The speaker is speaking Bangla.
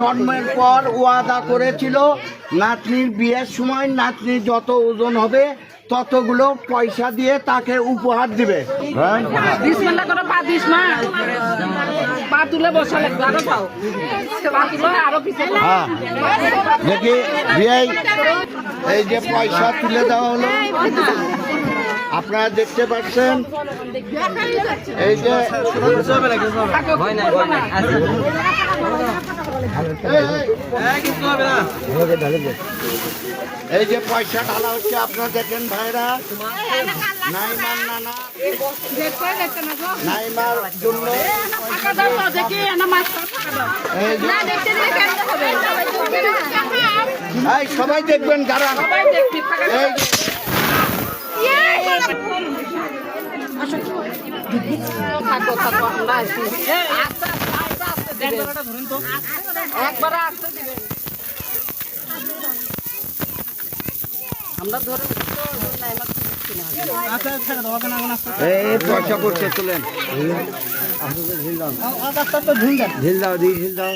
জন্মের পর ওয়াদা করেছিল নাতনির বিয়ের সময় নাতনির যত ওজন হবে ততগুলো পয়সা দিয়ে তাকে উপহার দিবে। বিসমিল্লাহ করে পা দিস না, পা তুলে বসা লাগবে, আরো পাও পা তুলে আরো পিছনে। হ্যাঁ, দেখি বিয়ে এই যে পয়সা তুলে দেওয়া হলো, আপনারা দেখতে পাচ্ছেন। এই যে এই যে পয়সা ঢালা হচ্ছে, আপনারা দেখেন ভাইরা। নাইমার নানা নাইমার জন্য এই সবাই দেখবেন যারা এই থাকো থাকো আমরা ধরে এই পয়সা করছে তুলেন, ঢিল দাও, ঢিল দাও, ঢিল দাও।